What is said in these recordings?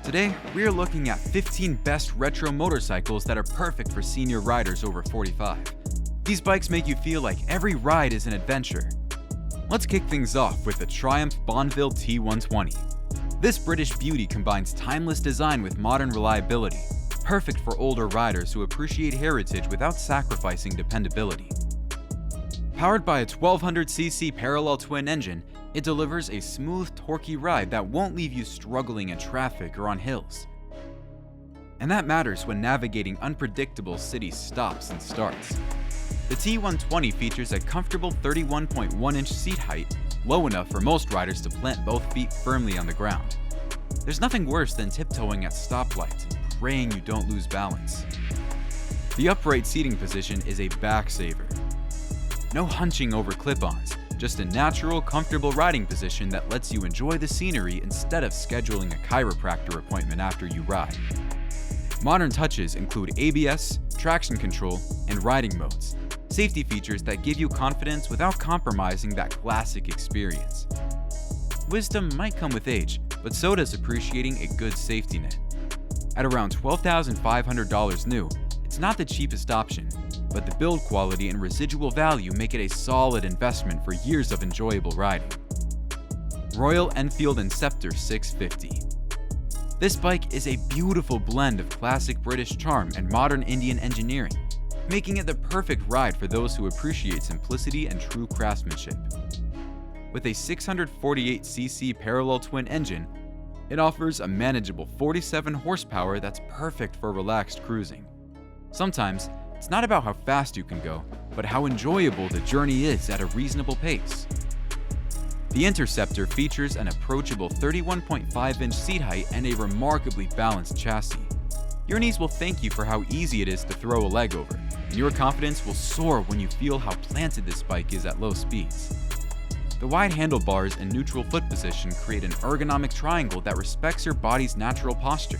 Today, we're looking at 15 best retro motorcycles that are perfect for senior riders over 45. These bikes make you feel like every ride is an adventure. Let's kick things off with the Triumph Bonneville T120. This British beauty combines timeless design with modern reliability, perfect for older riders who appreciate heritage without sacrificing dependability. Powered by a 1200cc parallel twin engine, it delivers a smooth, torquey ride that won't leave you struggling in traffic or on hills. And that matters when navigating unpredictable city stops and starts. The T120 features a comfortable 31.1-inch seat height, low enough for most riders to plant both feet firmly on the ground. There's nothing worse than tiptoeing at stoplights and praying you don't lose balance. The upright seating position is a back saver. No hunching over clip-ons, just a natural, comfortable riding position that lets you enjoy the scenery instead of scheduling a chiropractor appointment after you ride. Modern touches include ABS, traction control, and riding modes, safety features that give you confidence without compromising that classic experience. Wisdom might come with age, but so does appreciating a good safety net. At around $12,500 new, it's not the cheapest option, but the build quality and residual value make it a solid investment for years of enjoyable riding. Royal Enfield Interceptor 650. This bike is a beautiful blend of classic British charm and modern Indian engineering, making it the perfect ride for those who appreciate simplicity and true craftsmanship. With a 648cc parallel twin engine, it offers a manageable 47 horsepower that's perfect for relaxed cruising. Sometimes, it's not about how fast you can go, but how enjoyable the journey is at a reasonable pace. The Interceptor features an approachable 31.5-inch seat height and a remarkably balanced chassis. Your knees will thank you for how easy it is to throw a leg over, and your confidence will soar when you feel how planted this bike is at low speeds. The wide handlebars and neutral foot position create an ergonomic triangle that respects your body's natural posture.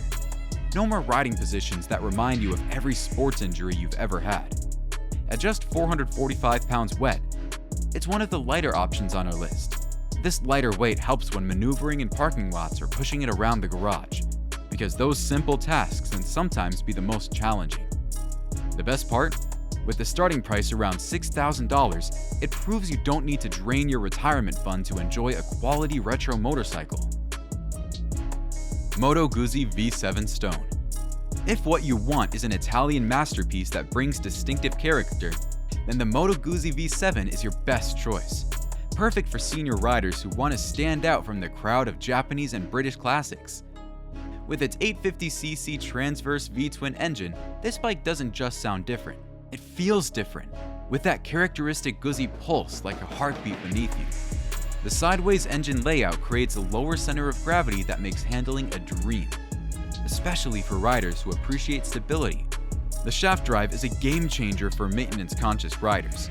No more riding positions that remind you of every sports injury you've ever had. At just 445 pounds wet, it's one of the lighter options on our list. This lighter weight helps when maneuvering in parking lots or pushing it around the garage, because those simple tasks can sometimes be the most challenging. The best part? With the starting price around $6,000, it proves you don't need to drain your retirement fund to enjoy a quality retro motorcycle. Moto Guzzi V7 Stone. If what you want is an Italian masterpiece that brings distinctive character, then the Moto Guzzi V7 is your best choice. Perfect for senior riders who want to stand out from the crowd of Japanese and British classics. With its 850cc transverse V-twin engine, this bike doesn't just sound different, it feels different, with that characteristic Guzzi pulse like a heartbeat beneath you. The sideways engine layout creates a lower center of gravity that makes handling a dream, especially for riders who appreciate stability. The shaft drive is a game changer for maintenance-conscious riders.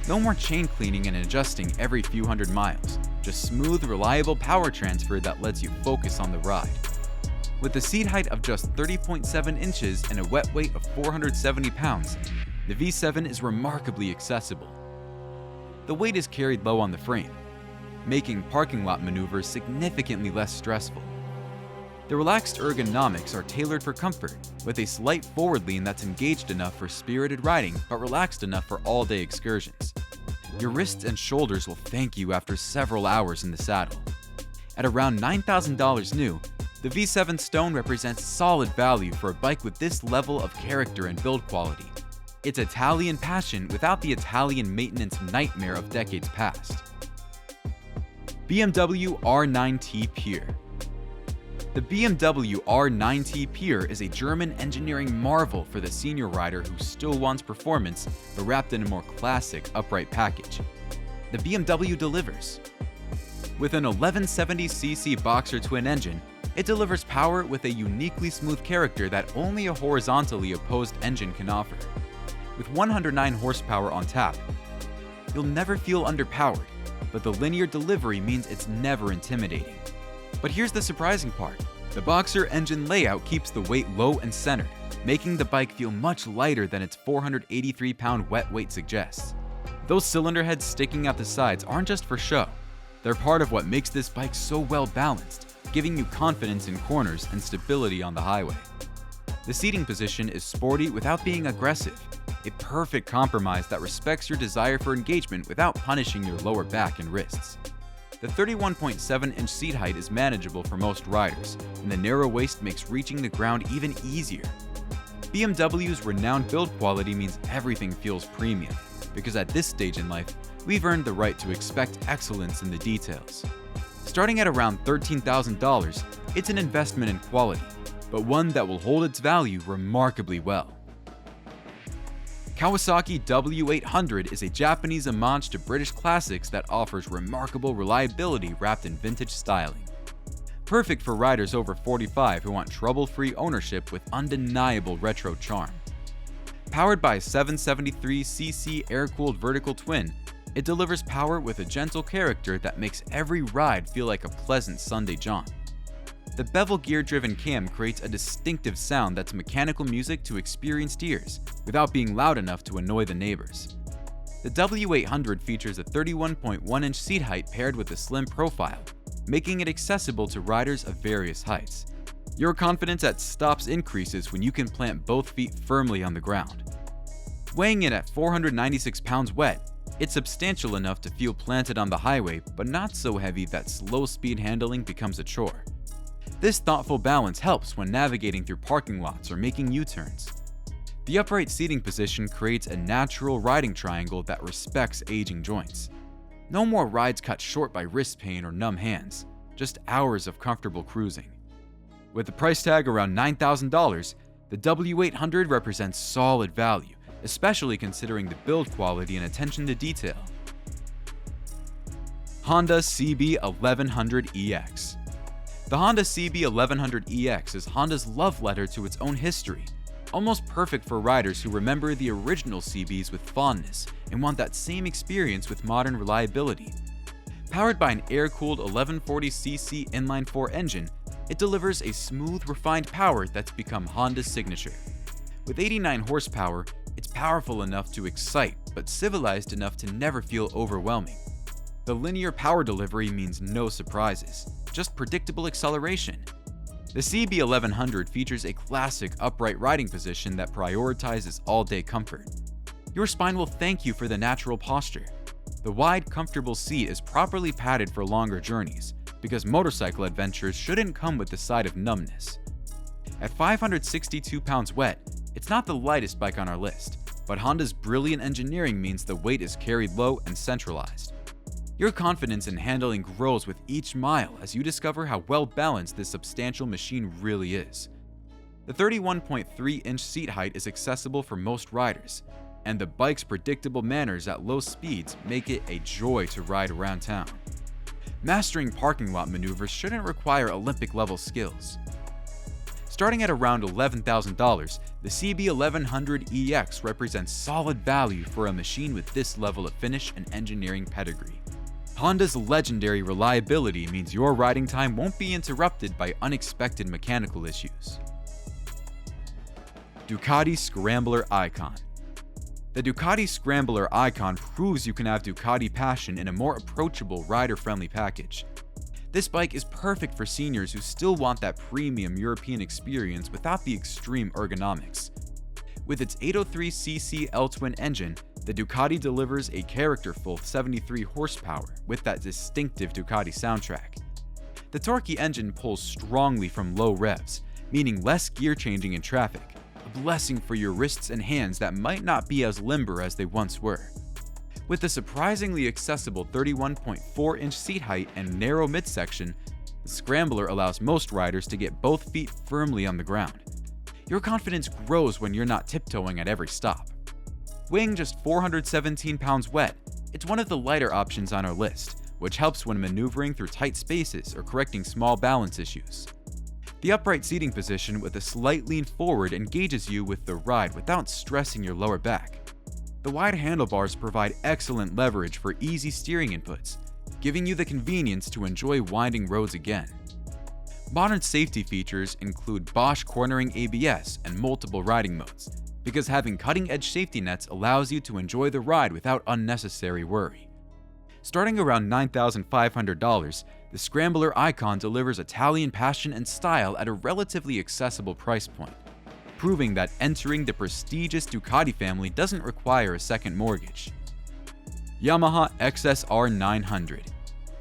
No more chain cleaning and adjusting every few hundred miles, just smooth, reliable power transfer that lets you focus on the ride. With a seat height of just 30.7 inches and a wet weight of 470 pounds, the V7 is remarkably accessible. The weight is carried low on the frame, making parking lot maneuvers significantly less stressful. The relaxed ergonomics are tailored for comfort, with a slight forward lean that's engaged enough for spirited riding but relaxed enough for all-day excursions. Your wrists and shoulders will thank you after several hours in the saddle. At around $9,000 new, the V7 Stone represents solid value for a bike with this level of character and build quality. It's Italian passion without the Italian maintenance nightmare of decades past. BMW R9T Pure. The BMW R9T Pure is a German engineering marvel for the senior rider who still wants performance, but wrapped in a more classic, upright package. The BMW delivers. With an 1170cc boxer twin engine, it delivers power with a uniquely smooth character that only a horizontally opposed engine can offer. With 109 horsepower on tap, you'll never feel underpowered, but the linear delivery means it's never intimidating. But here's the surprising part. The boxer engine layout keeps the weight low and centered, making the bike feel much lighter than its 483-pound wet weight suggests. Those cylinder heads sticking out the sides aren't just for show. They're part of what makes this bike so well balanced. giving you confidence in corners and stability on the highway. The seating position is sporty without being aggressive, a perfect compromise that respects your desire for engagement without punishing your lower back and wrists. The 31.7-inch seat height is manageable for most riders, and the narrow waist makes reaching the ground even easier. BMW's renowned build quality means everything feels premium, because at this stage in life, we've earned the right to expect excellence in the details. Starting at around $13,000, it's an investment in quality, but one that will hold its value remarkably well. Kawasaki W800 is a Japanese homage to British classics that offers remarkable reliability wrapped in vintage styling. Perfect for riders over 45 who want trouble-free ownership with undeniable retro charm. Powered by a 773cc air-cooled vertical twin, it delivers power with a gentle character that makes every ride feel like a pleasant Sunday jaunt. The bevel gear-driven cam creates a distinctive sound that's mechanical music to experienced ears, without being loud enough to annoy the neighbors. The W800 features a 31.1-inch seat height paired with a slim profile, making it accessible to riders of various heights. Your confidence at stops increases when you can plant both feet firmly on the ground. Weighing in at 496 pounds wet, it's substantial enough to feel planted on the highway, but not so heavy that slow-speed handling becomes a chore. This thoughtful balance helps when navigating through parking lots or making U-turns. The upright seating position creates a natural riding triangle that respects aging joints. No more rides cut short by wrist pain or numb hands, just hours of comfortable cruising. With the price tag around $9,000, the W800 represents solid value, especially considering the build quality and attention to detail. Honda CB1100 EX. The Honda CB1100 EX is Honda's love letter to its own history, almost perfect for riders who remember the original CBs with fondness and want that same experience with modern reliability. Powered by an air-cooled 1140cc inline-4 engine, it delivers a smooth, refined power that's become Honda's signature. With 89 horsepower, it's powerful enough to excite, but civilized enough to never feel overwhelming. The linear power delivery means no surprises, just predictable acceleration. The CB1100 features a classic upright riding position that prioritizes all-day comfort. Your spine will thank you for the natural posture. The wide, comfortable seat is properly padded for longer journeys, because motorcycle adventures shouldn't come with the side of numbness. At 562 pounds wet, it's not the lightest bike on our list, but Honda's brilliant engineering means the weight is carried low and centralized. Your confidence in handling grows with each mile as you discover how well-balanced this substantial machine really is. The 31.3-inch seat height is accessible for most riders, and the bike's predictable manners at low speeds make it a joy to ride around town. Mastering parking lot maneuvers shouldn't require Olympic-level skills. Starting at around $11,000, the CB1100 EX represents solid value for a machine with this level of finish and engineering pedigree. Honda's legendary reliability means your riding time won't be interrupted by unexpected mechanical issues. Ducati Scrambler Icon. The Ducati Scrambler Icon proves you can have Ducati passion in a more approachable, rider-friendly package. This bike is perfect for seniors who still want that premium European experience without the extreme ergonomics. With its 803cc L-twin engine, the Ducati delivers a characterful 73 horsepower with that distinctive Ducati soundtrack. The torquey engine pulls strongly from low revs, meaning less gear changing in traffic, a blessing for your wrists and hands that might not be as limber as they once were. With the surprisingly accessible 31.4-inch seat height and narrow midsection, the Scrambler allows most riders to get both feet firmly on the ground. Your confidence grows when you're not tiptoeing at every stop. Weighing just 417 pounds wet, it's one of the lighter options on our list, which helps when maneuvering through tight spaces or correcting small balance issues. The upright seating position with a slight lean forward engages you with the ride without stressing your lower back. The wide handlebars provide excellent leverage for easy steering inputs, giving you the convenience to enjoy winding roads again. Modern safety features include Bosch cornering ABS and multiple riding modes, because having cutting-edge safety nets allows you to enjoy the ride without unnecessary worry. Starting around $9,500, The Scrambler icon delivers Italian passion and style at a relatively accessible price point, proving that entering the prestigious Ducati family doesn't require a second mortgage. Yamaha XSR900.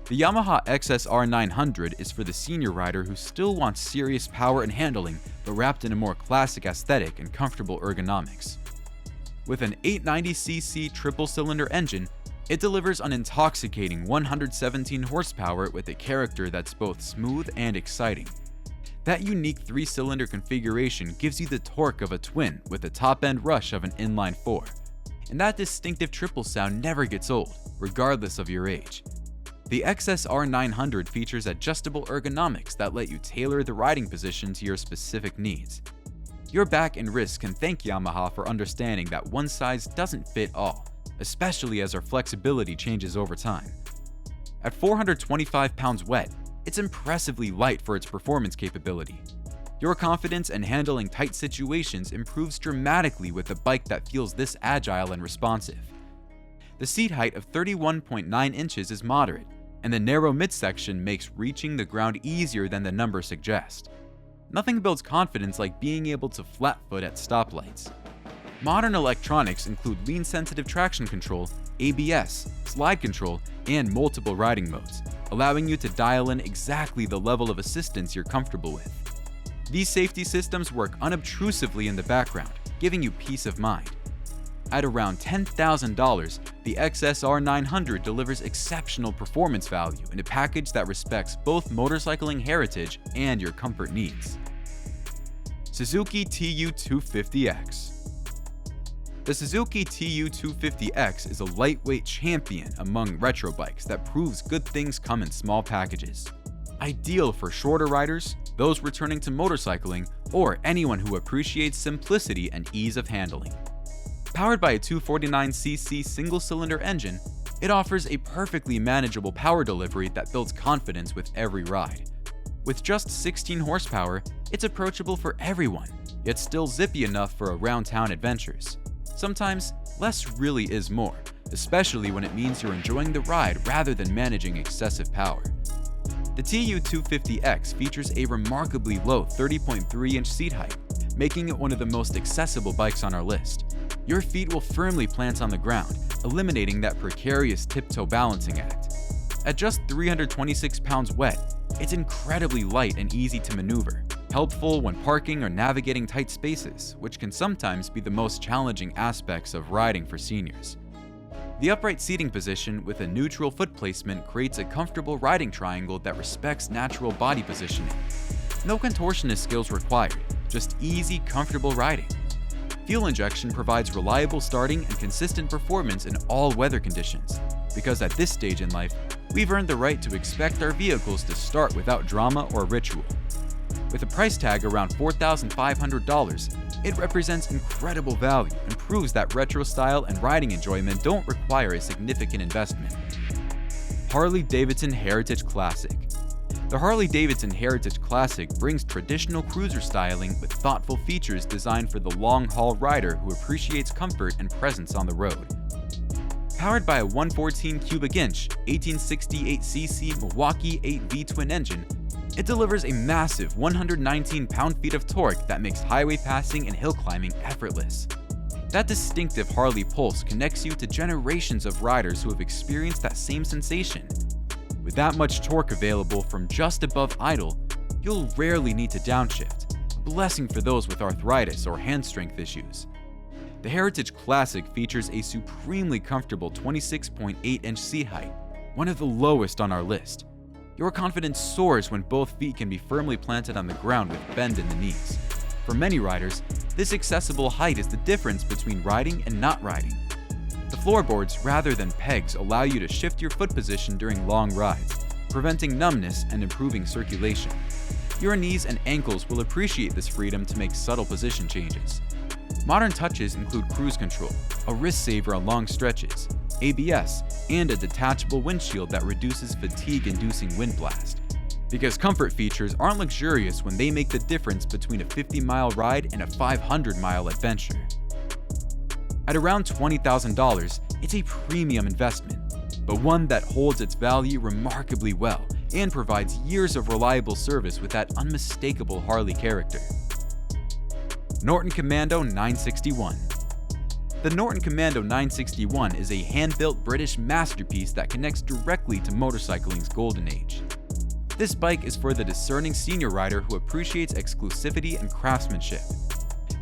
The Yamaha XSR900 is for the senior rider who still wants serious power and handling, but wrapped in a more classic aesthetic and comfortable ergonomics. With an 890cc triple-cylinder engine, it delivers an intoxicating 117 horsepower with a character that's both smooth and exciting. That unique 3-cylinder configuration gives you the torque of a twin with the top-end rush of an inline-4. And that distinctive triple sound never gets old, regardless of your age. The XSR900 features adjustable ergonomics that let you tailor the riding position to your specific needs. Your back and wrist can thank Yamaha for understanding that one size doesn't fit all, especially as our flexibility changes over time. At 425 pounds wet, it's impressively light for its performance capability. Your confidence in handling tight situations improves dramatically with a bike that feels this agile and responsive. The seat height of 31.9 inches is moderate, and the narrow midsection makes reaching the ground easier than the number suggests. Nothing builds confidence like being able to flat foot at stoplights. Modern electronics include lean-sensitive traction control, ABS, slide control, and multiple riding modes, allowing you to dial in exactly the level of assistance you're comfortable with. These safety systems work unobtrusively in the background, giving you peace of mind. At around $10,000, the XSR900 delivers exceptional performance value in a package that respects both motorcycling heritage and your comfort needs. Suzuki TU250X. The Suzuki TU250X is a lightweight champion among retro bikes that proves good things come in small packages. Ideal for shorter riders, those returning to motorcycling, or anyone who appreciates simplicity and ease of handling. Powered by a 249cc single-cylinder engine, it offers a perfectly manageable power delivery that builds confidence with every ride. With just 16 horsepower, it's approachable for everyone, yet still zippy enough for around-town adventures. Sometimes, less really is more, especially when it means you're enjoying the ride rather than managing excessive power. The TU250X features a remarkably low 30.3-inch seat height, making it one of the most accessible bikes on our list. Your feet will firmly plant on the ground, eliminating that precarious tiptoe balancing act. At just 326 pounds wet, it's incredibly light and easy to maneuver, helpful when parking or navigating tight spaces, which can sometimes be the most challenging aspects of riding for seniors. The upright seating position with a neutral foot placement creates a comfortable riding triangle that respects natural body positioning. No contortionist skills required, just easy, comfortable riding. Fuel injection provides reliable starting and consistent performance in all weather conditions, because at this stage in life, we've earned the right to expect our vehicles to start without drama or ritual. With a price tag around $4,500, it represents incredible value and proves that retro style and riding enjoyment don't require a significant investment. Harley-Davidson Heritage Classic. The Harley-Davidson Heritage Classic brings traditional cruiser styling with thoughtful features designed for the long-haul rider who appreciates comfort and presence on the road. Powered by a 114 cubic inch, 1868cc Milwaukee 8V twin engine, it delivers a massive 119 pound-feet of torque that makes highway passing and hill climbing effortless. That distinctive Harley pulse connects you to generations of riders who have experienced that same sensation. With that much torque available from just above idle, you'll rarely need to downshift, a blessing for those with arthritis or hand strength issues. The Heritage Classic features a supremely comfortable 26.8-inch seat height, one of the lowest on our list. Your confidence soars when both feet can be firmly planted on the ground with bend in the knees. For many riders, this accessible height is the difference between riding and not riding. The floorboards, rather than pegs, allow you to shift your foot position during long rides, preventing numbness and improving circulation. Your knees and ankles will appreciate this freedom to make subtle position changes. Modern touches include cruise control, a wrist saver on long stretches, ABS, and a detachable windshield that reduces fatigue-inducing wind blast. Because comfort features aren't luxurious when they make the difference between a 50-mile ride and a 500-mile adventure. At around $20,000, it's a premium investment, but one that holds its value remarkably well and provides years of reliable service with that unmistakable Harley character. Norton Commando 961. The Norton Commando 961 is a hand-built British masterpiece that connects directly to motorcycling's golden age. This bike is for the discerning senior rider who appreciates exclusivity and craftsmanship.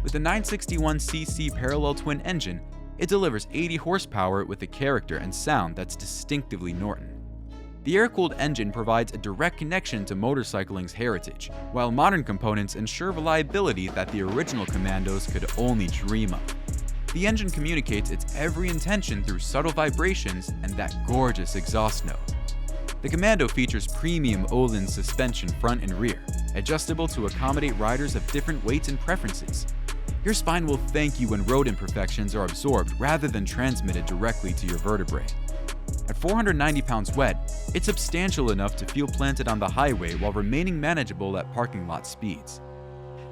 With the 961cc parallel twin engine, it delivers 80 horsepower with a character and sound that's distinctively Norton. The air-cooled engine provides a direct connection to motorcycling's heritage, while modern components ensure reliability that the original Commandos could only dream of. The engine communicates its every intention through subtle vibrations and that gorgeous exhaust note. The Commando features premium Öhlins suspension front and rear, adjustable to accommodate riders of different weights and preferences. Your spine will thank you when road imperfections are absorbed rather than transmitted directly to your vertebrae. At 490 pounds wet, it's substantial enough to feel planted on the highway while remaining manageable at parking lot speeds.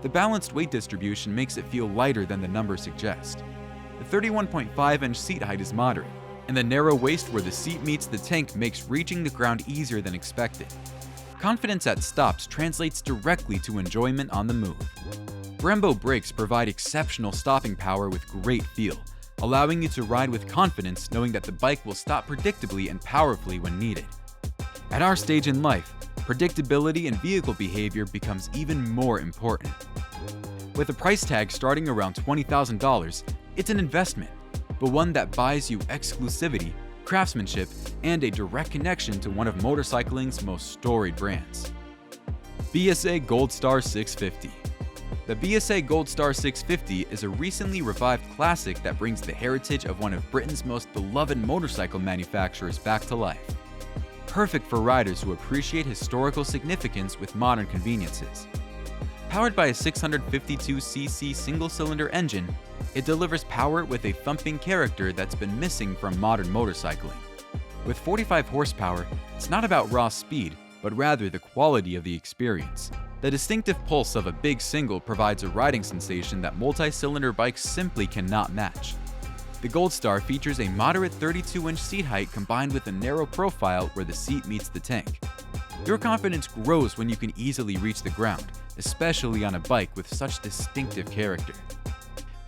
The balanced weight distribution makes it feel lighter than the numbers suggest. The 31.5-inch seat height is moderate, and the narrow waist where the seat meets the tank makes reaching the ground easier than expected. Confidence at stops translates directly to enjoyment on the move. Brembo brakes provide exceptional stopping power with great feel, allowing you to ride with confidence knowing that the bike will stop predictably and powerfully when needed. At our stage in life, predictability in vehicle behavior becomes even more important. With a price tag starting around $20,000, it's an investment, but one that buys you exclusivity, craftsmanship, and a direct connection to one of motorcycling's most storied brands. BSA Gold Star 650. The BSA Gold Star 650 is a recently revived classic that brings the heritage of one of Britain's most beloved motorcycle manufacturers back to life. Perfect for riders who appreciate historical significance with modern conveniences. Powered by a 652cc single-cylinder engine, it delivers power with a thumping character that's been missing from modern motorcycling. With 45 horsepower, it's not about raw speed, but rather the quality of the experience. The distinctive pulse of a big single provides a riding sensation that multi-cylinder bikes simply cannot match. The Gold Star features a moderate 32-inch seat height combined with a narrow profile where the seat meets the tank. Your confidence grows when you can easily reach the ground, especially on a bike with such distinctive character.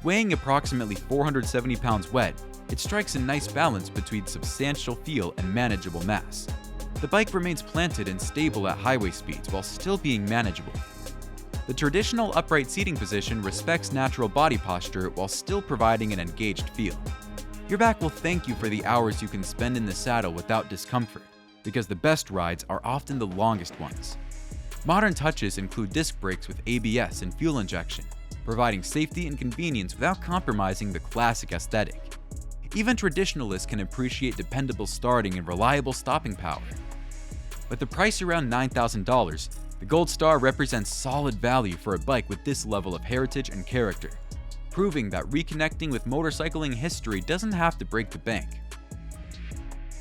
Weighing approximately 470 pounds wet, it strikes a nice balance between substantial feel and manageable mass. The bike remains planted and stable at highway speeds while still being manageable. The traditional upright seating position respects natural body posture while still providing an engaged feel. Your back will thank you for the hours you can spend in the saddle without discomfort, because the best rides are often the longest ones. Modern touches include disc brakes with ABS and fuel injection, providing safety and convenience without compromising the classic aesthetic. Even traditionalists can appreciate dependable starting and reliable stopping power. With the price around $9,000, the Gold Star represents solid value for a bike with this level of heritage and character, proving that reconnecting with motorcycling history doesn't have to break the bank.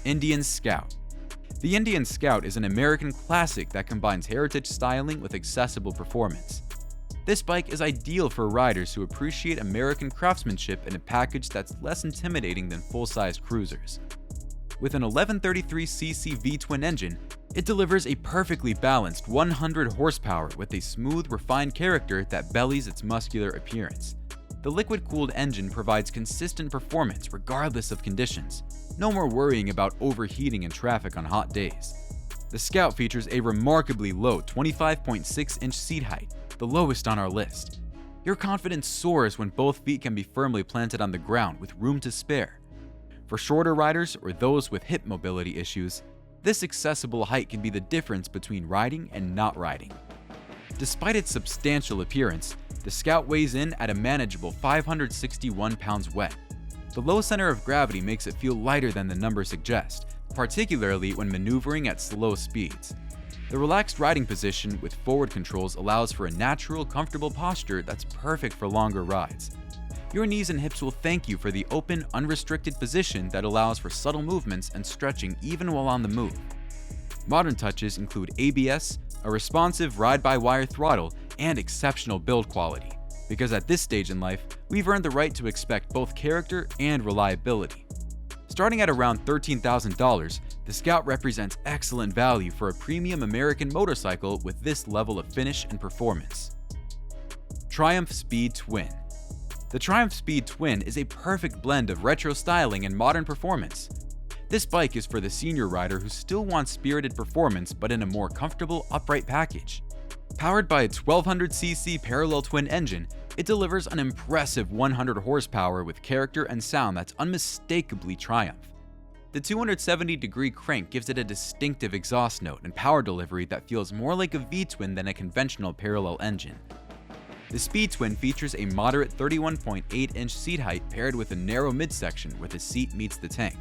Indian Scout. The Indian Scout is an American classic that combines heritage styling with accessible performance. This bike is ideal for riders who appreciate American craftsmanship in a package that's less intimidating than full-size cruisers. With an 1133cc V-twin engine, it delivers a perfectly balanced 100 horsepower with a smooth, refined character that bellies its muscular appearance. The liquid-cooled engine provides consistent performance regardless of conditions. No more worrying about overheating in traffic on hot days. The Scout features a remarkably low 25.6-inch seat height, the lowest on our list. Your confidence soars when both feet can be firmly planted on the ground with room to spare. For shorter riders or those with hip mobility issues, this accessible height can be the difference between riding and not riding. Despite its substantial appearance, the Scout weighs in at a manageable 561 pounds wet. The low center of gravity makes it feel lighter than the numbers suggest, particularly when maneuvering at slow speeds. The relaxed riding position with forward controls allows for a natural, comfortable posture that's perfect for longer rides. Your knees and hips will thank you for the open, unrestricted position that allows for subtle movements and stretching even while on the move. Modern touches include ABS, a responsive ride-by-wire throttle, and exceptional build quality, because at this stage in life, we've earned the right to expect both character and reliability. Starting at around $13,000, the Scout represents excellent value for a premium American motorcycle with this level of finish and performance. Triumph Speed Twin. The Triumph Speed Twin is a perfect blend of retro styling and modern performance. This bike is for the senior rider who still wants spirited performance but in a more comfortable, upright package. Powered by a 1200cc parallel twin engine, it delivers an impressive 100 horsepower with character and sound that's unmistakably Triumph. The 270-degree crank gives it a distinctive exhaust note and power delivery that feels more like a V-twin than a conventional parallel engine. The Speed Twin features a moderate 31.8-inch seat height paired with a narrow midsection where the seat meets the tank.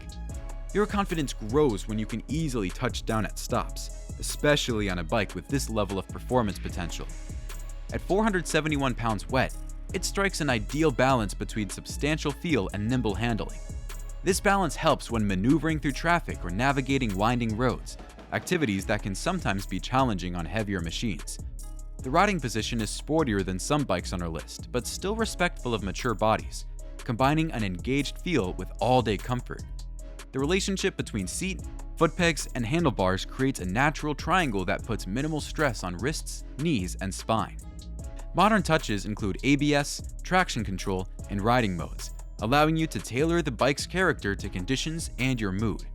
Your confidence grows when you can easily touch down at stops, especially on a bike with this level of performance potential. At 471 pounds wet, it strikes an ideal balance between substantial feel and nimble handling. This balance helps when maneuvering through traffic or navigating winding roads, activities that can sometimes be challenging on heavier machines. The riding position is sportier than some bikes on our list, but still respectful of mature bodies, combining an engaged feel with all-day comfort. The relationship between seat, foot pegs, and handlebars creates a natural triangle that puts minimal stress on wrists, knees, and spine. Modern touches include ABS, traction control, and riding modes, allowing you to tailor the bike's character to conditions and your mood.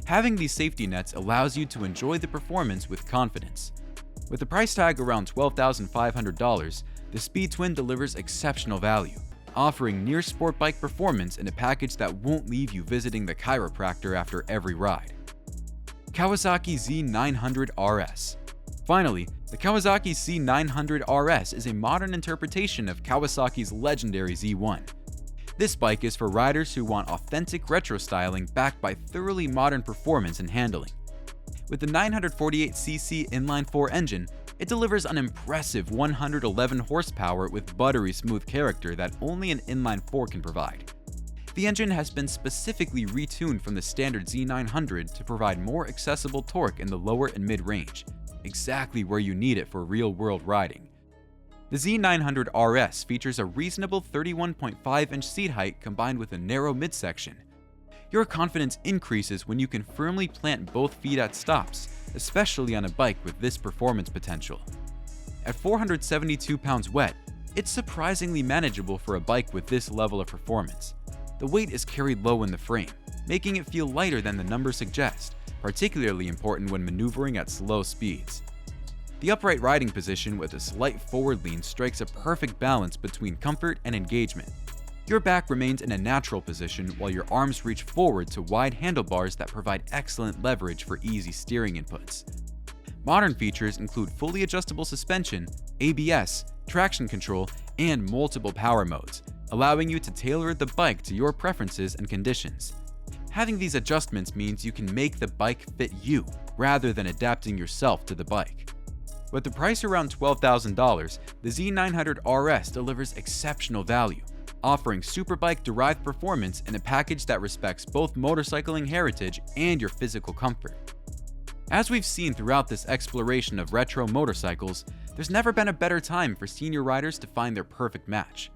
Having these safety nets allows you to enjoy the performance with confidence. With a price tag around $12,500, the Speed Twin delivers exceptional value, offering near sport bike performance in a package that won't leave you visiting the chiropractor after every ride. Kawasaki Z900RS. Finally, the Kawasaki Z900RS is a modern interpretation of Kawasaki's legendary Z1. This bike is for riders who want authentic retro styling backed by thoroughly modern performance and handling. With the 948cc inline-4 engine, it delivers an impressive 111 horsepower with buttery smooth character that only an inline-4 can provide. The engine has been specifically retuned from the standard Z900 to provide more accessible torque in the lower and mid-range, exactly where you need it for real-world riding. The Z900RS features a reasonable 31.5-inch seat height combined with a narrow midsection. Your confidence increases when you can firmly plant both feet at stops, especially on a bike with this performance potential. At 472 pounds wet, it's surprisingly manageable for a bike with this level of performance. The weight is carried low in the frame, making it feel lighter than the numbers suggest, particularly important when maneuvering at slow speeds. The upright riding position with a slight forward lean strikes a perfect balance between comfort and engagement. Your back remains in a natural position while your arms reach forward to wide handlebars that provide excellent leverage for easy steering inputs. Modern features include fully adjustable suspension, ABS, traction control, and multiple power modes, allowing you to tailor the bike to your preferences and conditions. Having these adjustments means you can make the bike fit you, rather than adapting yourself to the bike. With the price around $12,000, the Z900RS delivers exceptional value, offering superbike-derived performance in a package that respects both motorcycling heritage and your physical comfort. As we've seen throughout this exploration of retro motorcycles, there's never been a better time for senior riders to find their perfect match.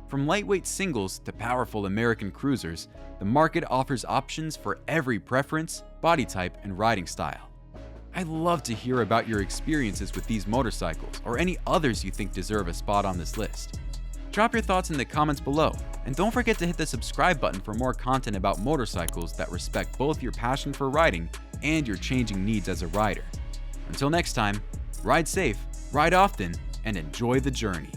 From lightweight singles to powerful American cruisers, the market offers options for every preference, body type, and riding style. I'd love to hear about your experiences with these motorcycles or any others you think deserve a spot on this list. Drop your thoughts in the comments below, and don't forget to hit the subscribe button for more content about motorcycles that respect both your passion for riding and your changing needs as a rider. Until next time, ride safe, ride often, and enjoy the journey.